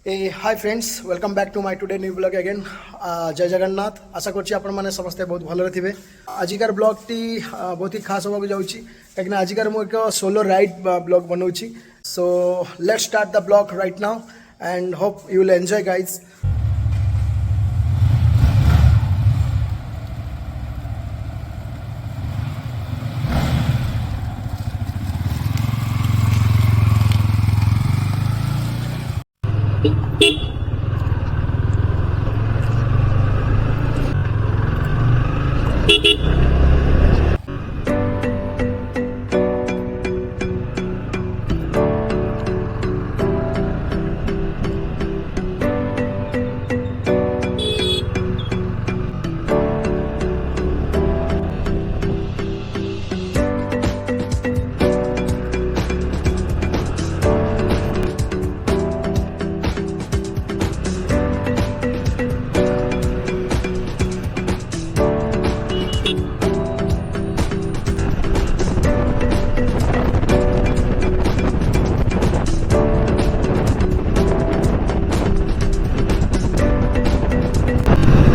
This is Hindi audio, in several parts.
Hi friends welcome back to my today new blog again जय जगन्नाथ आशा करछि आपण माने समस्त बहुत भलो थिबे। आजिकार ब्लॉग टी बहुत ही खास होबा जाउछि काकि आजिकार मो एक सोलो राइड ब्लॉग बनौछि। So let's start the blog right now and hope you will enjoy guys.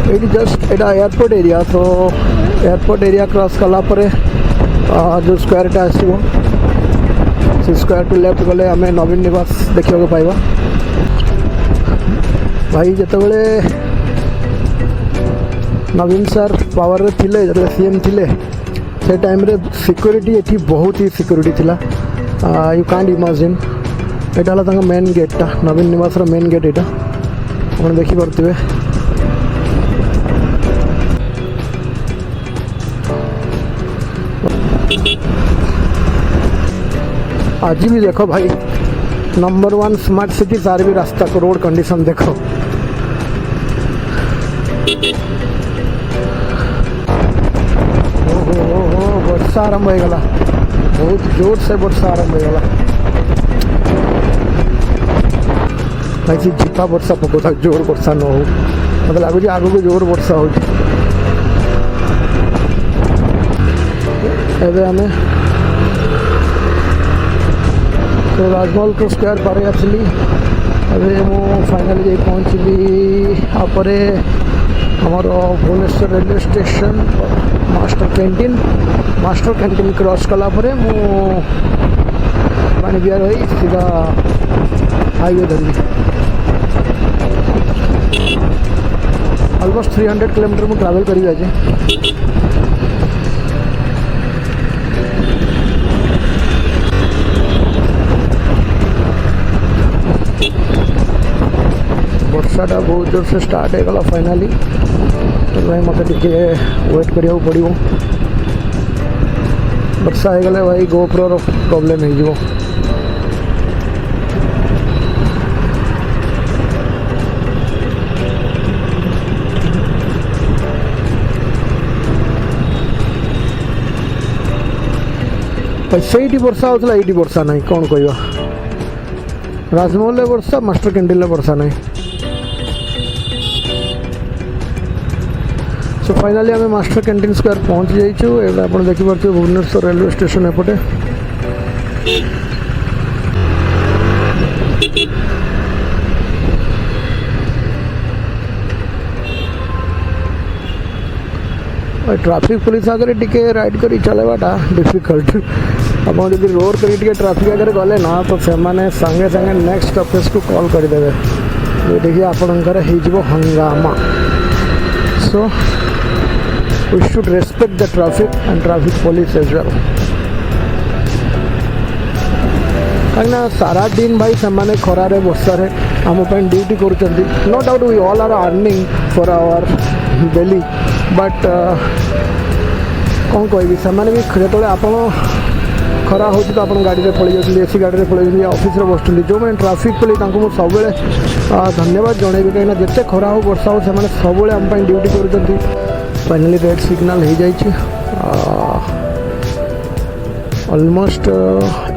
ये जस्ट एटा एयरपोर्ट एरिया तो एयरपोर्ट एरिया क्रॉस कला परे जो स्क्वायर आसो से स्क्वायर टू लेफ्ट गले आम नवीन निवास देखा पाइबा। भाई जितेबले नवीन सर पावर रे थिले जो सीएम थिले से टाइम रे सिक्योरिटी एठी बहुत ही सिक्योरिटी थिला। यू कांट इमेजिन एटा हला मेन गेटा नवीन निवास मेन गेट एटा आप देखी पारे। आज भी देखो भाई नंबर 1 स्मार्ट सिटी तार भी रास्ता को रोड कंडीशन देखो। ओहो वर्षा आरंभ हो गला बहुत जोर से वर्षा आरंभ हो गला भाई जी झिपा वर्षा पकड़ा जोर वर्षा न हो मतलब लगुच आग को जोर वर्षा हो। तो राजमहल को स्क्वायर पारे आसली अबे मु फाइनली जाई पहुँचली आपरे हमर Bhubaneswar railway station master canteen cross कला परे मु पानी बिहार होई सीधा हाईवे धरली। ऑलमोस्ट 300 किलोमीटर मु ट्रैवल करी आज। वर्षाटा बहुत जोर से स्टार्ट हो गला फाइनली तो भाई मत टे वेट करिया पड़ो। वर्षा हो गले भाई गोप्रो प्रॉब्लम हो से वर्षा होता ये वर्षा ना कौन कहवा राजमहल वर्षा मास्टर कैंटीन वर्षा ना। सो फाइनली आम मास्टर कैंटीन स्क्वायर पहुँच जाइए। आप देखिए भुवनेश्वर रेलवे स्टेशन एपटे ट्रैफिक पुलिस आगे टिके राइड कर चलवाटा डिफिकल्ट आप रोड कर ट्रैफिक आगे गले ना तो से संगे संगे नेक्स्ट स्टॉपेज को कॉल करदे ये देखिए आपणकर हो हंगामा। सो we should respect the traffic and traffic police as well कहीं सारा दिन भाई से खरारे वर्षार आम ड्यूटी कर no doubt we all are earning for our daily but कौन कहि से भी जो आप खरा हो तो आप गाड़ी में पड़े जाती एसी गाड़ी में पड़े ऑफिस बस जो मैंने ट्रैफिक पुलिस मुझे सब धन्यवाद जनइबी कहीं जिते खरा हो वर्षा हो से सब आम ड्यूटी कर। फाइनली रेड सिग्नल हो जाइए ऑलमोस्ट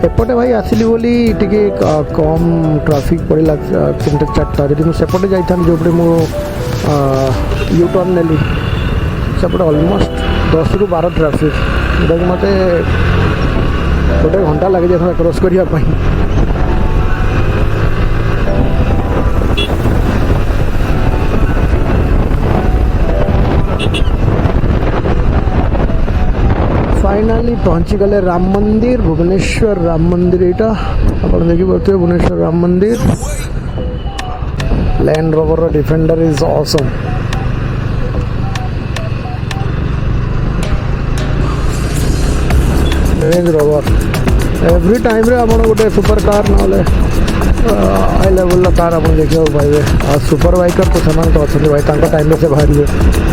एपटे भाई आसली बोली टिके कम ट्रैफिक पड़ा 3-4टा जी मुझे सेपटे जाता जो मो यू टर्न नेली सेपटे ऑलमोस्ट 10 ରୁ 12 ट्रैफिक जोटा कि मत गोटे घंटा लगे जाता क्रॉस करने। फाइनाली पहुँची गले राम मंदिर भुवनेश्वर राम मंदिर यहाँ आप देखिए भुवनेश्वर राम मंदिर land rover defender is awesome range rover every time रे आपण गोटे सुपर कार ना हाई लेवल कार आप देखा पाइबे आ सुपर बाइकर तो से तो अच्छा भाई तांका टाइम से बाहर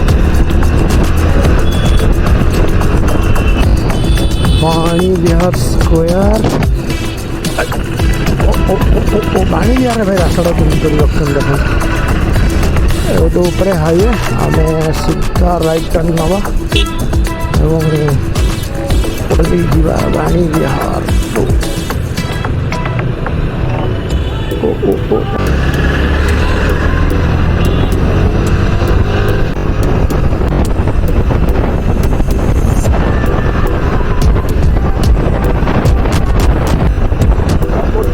पानी विहार स्क्वायर पानी विहार भाई रास्ता केमी ऑप्शन देख तो ऊपर हाईवे आम सीधा राइट टर्न नवा पानी विहार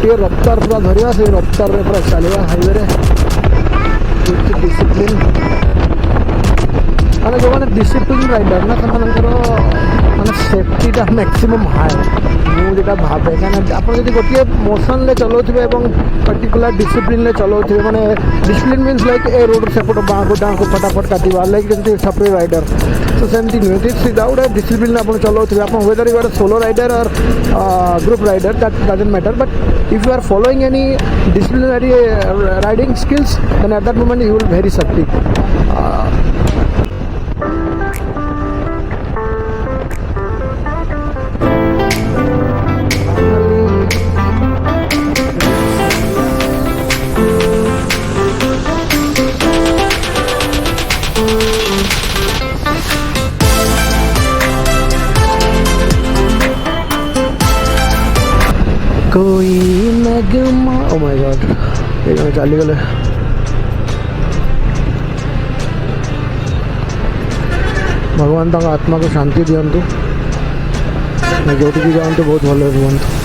गोटे रफ्तार पूरा धरिया से रफ्तार पूरा चलिया हाईवे डिसिप्लिन माने जो मैंने डिसिप्लिन राइडर ना माने सेफ्टीटा मैक्सिमम हाई मुझे भावे कहीं आप गोटे मोशन ले चलाऊे और पर्टिकुलर डिसिप्लिन ले चलाऊे मैंने discipline means like a road सेपट बाँ को डाँ को फटाफट काटा लाइक जमी सप्रे राइडर तो सेमती नुहे विदाउट ए डिसिप्लिन आप चलाऊे आप whether you are solo rider और group rider that doesn't matter but if you are following any disciplinary riding skills then at that moment you will very succeed कोई नगमा ओ माय गॉड ये चली गले भगवान तक आत्मा को शांति दिंतु जो जातु बहुत भले रुहतु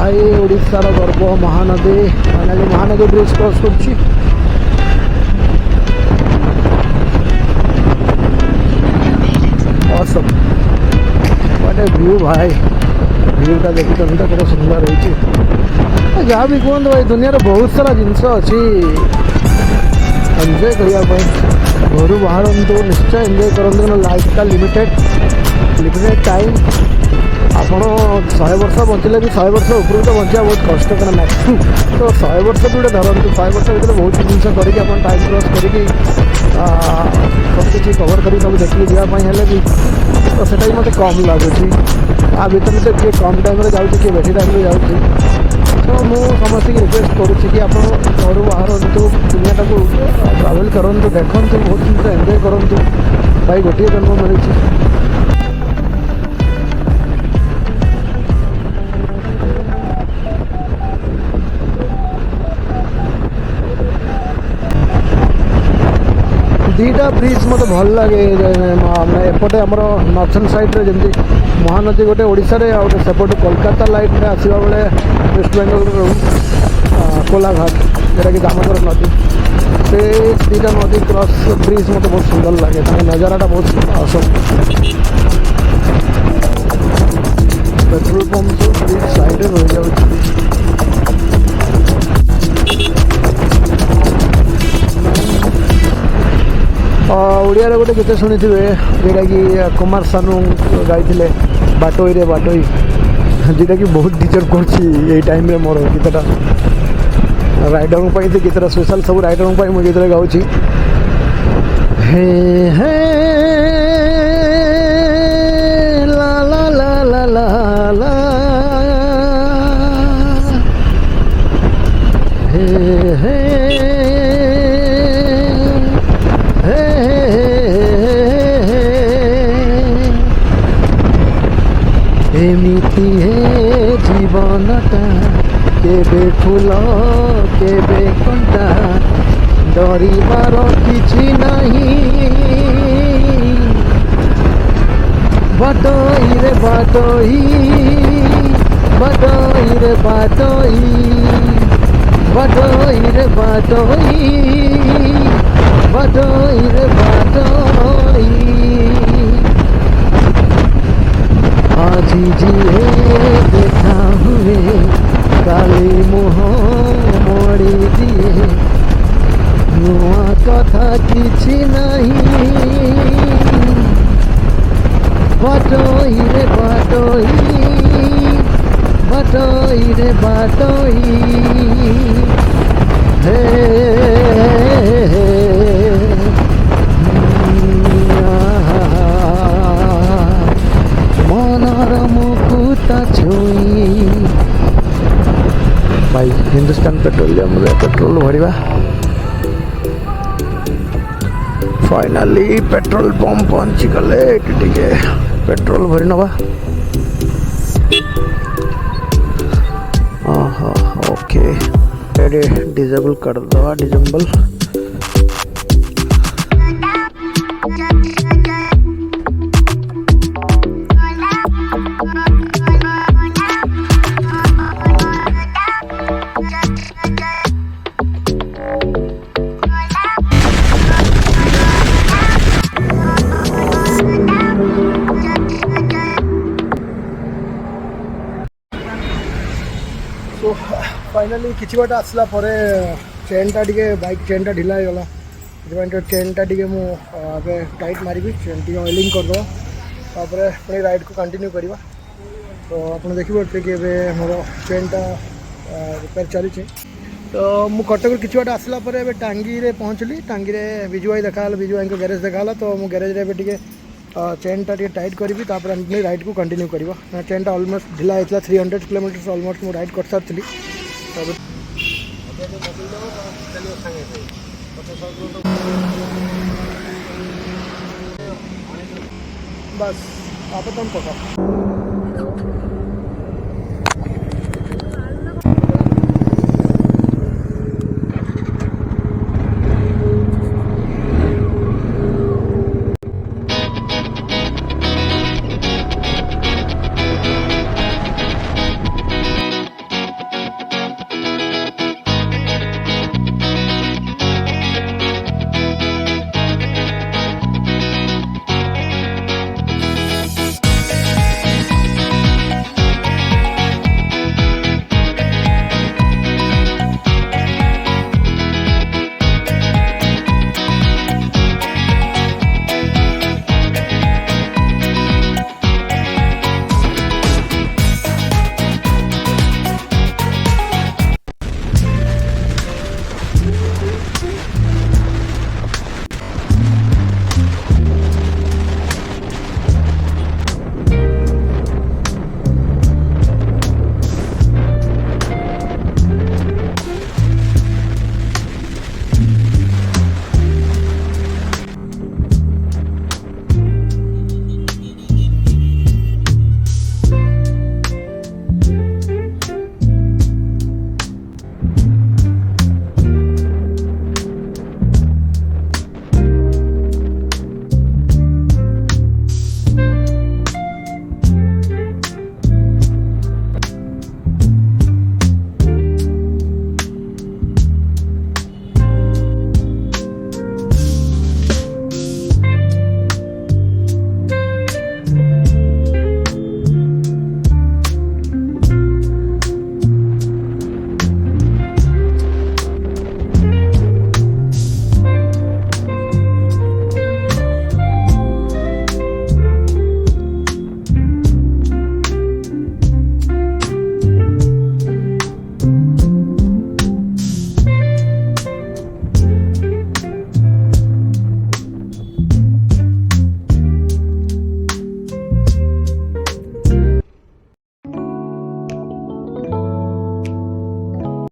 भाई ओडिशार गर्व Mahanadi finally Mahanadi bridge cross कर awesome what a view भाई व्यू टा देखी तो केते सुंदर होची जहाँ भी कहते भाई दुनिया बहुत सारा जिनस अच्छी एंजॉय करने घर बाहर निश्चय एंजॉय करूँ लाइफटा लिमिटेड टाइम ଆପଣ 100 ବର୍ଷ ବଞ୍ଚିଲେ ବି 100 ବର୍ଷ ଉପରକୁ ତ ବଞ୍ଚିବା ବହୁତ କଷ୍ଟକର ମ୍ୟାକ୍ସିମମ୍ ତ 100 ବର୍ଷ ବି ଗୋଟେ ଧରନ୍ତୁ 100 ବର୍ଷ ଭିତରେ ବହୁତ ଜିନିଷ କରିକି ଆପଣ ଟାଇମ୍ କ୍ରସ୍ କରିକି ସବୁକିଛି କଭର୍ କରିକି ସବୁ ଦେଖିକି ଯିବା ପାଇଁ ହେଲେ ବି ତ ସେଇଟା ବି ମୋତେ କମ୍ ଲାଗୁଛି ଆ ଭିତରେ ତ କିଏ କମ୍ ଟାଇମ୍ରେ ଯାଉଛି କିଏ ବେଶୀ ଟାଇମ୍ରେ ଯାଉଛି ତ ମୁଁ ସମସ୍ତଙ୍କୁ ରିକ୍ୱେଷ୍ଟ କରୁଛି କି ଆପଣ ଘରୁ ବାହାରନ୍ତୁ ଦୁନିଆଟାକୁ ଟ୍ରାଭେଲ୍ କରନ୍ତୁ ଦେଖନ୍ତୁ ବହୁତ ଜିନିଷ ଏନ୍ଜୟ କରନ୍ତୁ ଭାଇ ଗୋଟିଏ ଜନ୍ମ ମିଳିଛି दीटा ब्रिज मत भल लगे एपटे आमर नॉर्थन साइड रे जमी महानदी गोटे ओडिशा रे आ गोटे सेपटे कोलकाता लाइट में आसवा बेले वेस्ट बेंगल कोलाघाट जोटा कि दामोदर नदी से दीटा नदी क्रॉस ब्रिज मत बहुत सुंदर लगे नजाराटा बहुत असम पेट्रोल पंप तो ब्रिज साइड रही जाऊँ ओडिया गोटे गीत शुणी थे जोटा कि कुमार सानू गाई बाटोई रे बाटोई जोटा कि बहुत डिजर्व कर टाइम रे मोर गीतटा राइडर गीतटा स्पेशल सब राइडर मुझे गीत गाँव हे हे ला ला ला ला ला ला हे हे एमिति हे जीवनटा केबे फूल केबे कंटा डरिबार किछि नहीं बाटोई रे बाटोई बाटोई रे बाटोई बाटोई रे बाटोई बाटोई रे बाटोई आज जिए देखा हुए काली मुह मोड़ी दिए नुआ कथा किछि नहीं बाटोई रे बाटोई बाटोई रे बाटोई मनर मुकुता छुई भाई हिंदुस्तान पेट्रोलियम रे पेट्रोल भरवा फाइनाली पेट्रोल पंप पहुंची गले टिके पेट्रोल भरी नवा ओके डिजेबल कर दवा डिजेबल तो फाइनाली किसी बाट आसला चेनटा टी बाइक चेनटा ढिला हो गला चेनटा टी मुझे टाइट मारी चेन टी ऑयलिंग करदे पुणी राइड को कंटिन्यू करवा तो आप देखिए कि मोर चेनटा रिपेयर चली तो मु कटक किसी बाट आसला टांगी रे पहुँचली टांगी रे विजु भाई देखा विजु भाई गैरेज देखा तो मु गैरेज रे टी चेनटा टी टाइट करी अपनी राइड को कंटिन्यू करवा चेनटा ऑलमोस्ट ढिला होता 300 किलोमीटर ऑलमोस्ट मुझे राइड कर सारी बस आप तुम पका